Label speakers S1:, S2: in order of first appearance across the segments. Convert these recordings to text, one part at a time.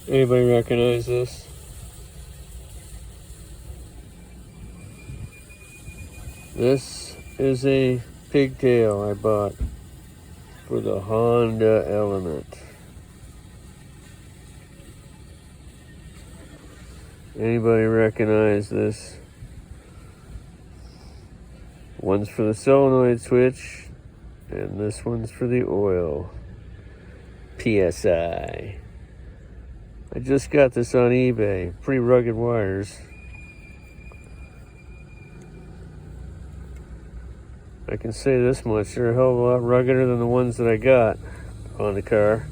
S1: Anybody recognize this? This is a pigtail I bought for the Honda Element. Anybody recognize this? One's for the solenoid switch, and this one's for the oil. PSI. I just got this on eBay. Pretty rugged wires. I can say this much, they're a hell of a lot ruggeder than the ones that I got on the car.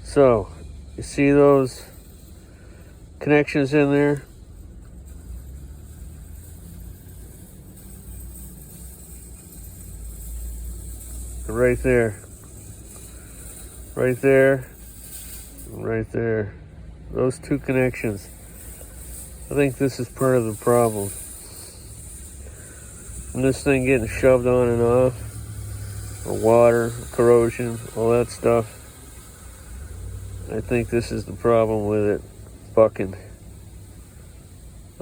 S1: So, you see those connections in there? Right there. Right there. Right there. Those two connections. I think this is part of the problem. And this thing getting shoved on and off, or water, corrosion, all that stuff. I think this is the problem with it bucking.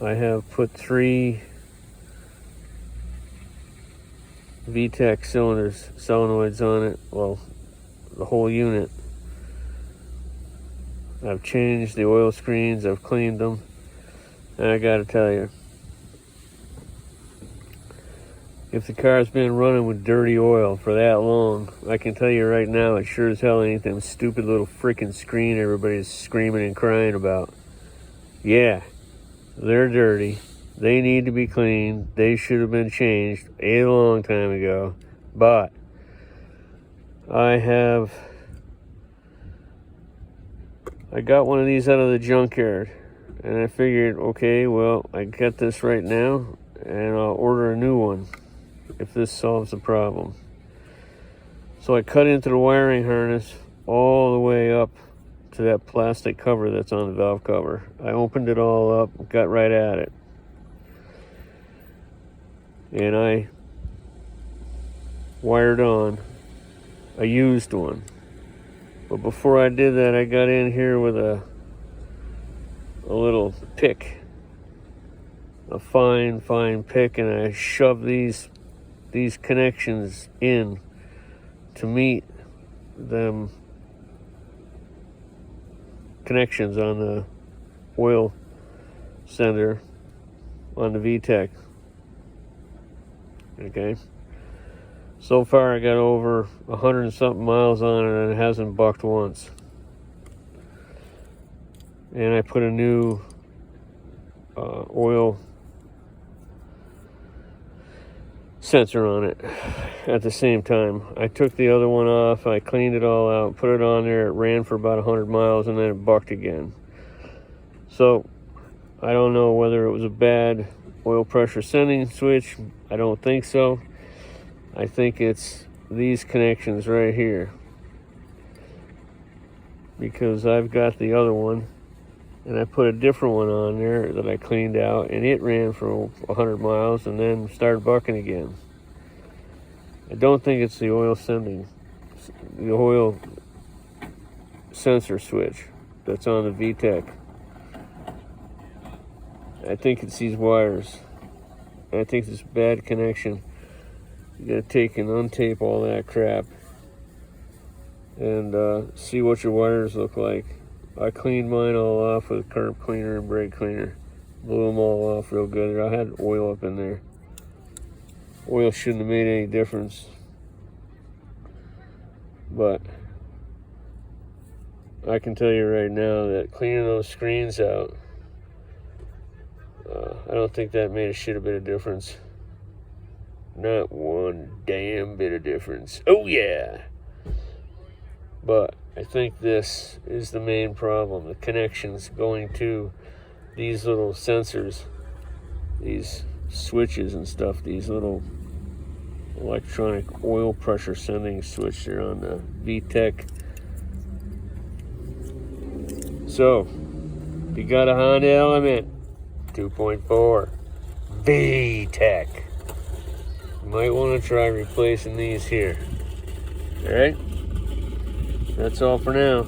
S1: I have put 3 VTEC solenoids on it, well, the whole unit. I've changed the oil screens, I've cleaned them, and I gotta tell you, if the car's been running with dirty oil for that long, I can tell you right now, it sure as hell ain't them stupid little freaking screen everybody's screaming and crying about. Yeah, they're dirty. They need to be cleaned. They should have been changed a long time ago. But I got one of these out of the junkyard, and I figured, okay, well, I got this right now, and I'll order a new one if this solves the problem. So I cut into the wiring harness all the way up to that plastic cover that's on the valve cover. I opened it all up, got right at it, and I wired on a used one. But before I did that, I got in here with a little pick, a fine pick, and I shoved these connections in to meet them connections on the oil sender on the VTEC. Okay, so far I got over 100 and something miles on it, and it hasn't bucked once. And I put a new oil sensor on it at the same time. I took the other one off, I cleaned it all out, put it on there, it ran for about 100 miles, and then it bucked again. So I don't know whether it was a bad oil pressure sending switch. I don't think so. I think it's these connections right here, because I've got the other one and I put a different one on there that I cleaned out, and it ran for 100 miles and then started bucking again. I don't think it's the oil sensor switch that's on the VTEC. I think it's these wires. I think it's a bad connection. You gotta take and untape all that crap and see what your wires look like. I cleaned mine all off with curb cleaner and brake cleaner. Blew them all off real good. I had oil up in there. Oil shouldn't have made any difference. But I can tell you right now that cleaning those screens out, I don't think that made a shit a bit of difference. Not one damn bit of difference. Oh yeah! But I think this is the main problem. The connections going to these little sensors, these switches and stuff, these little electronic oil pressure sending switch there on the VTEC. So, if you got a Honda Element 2.4 VTEC, you might want to try replacing these here. Alright? That's all for now.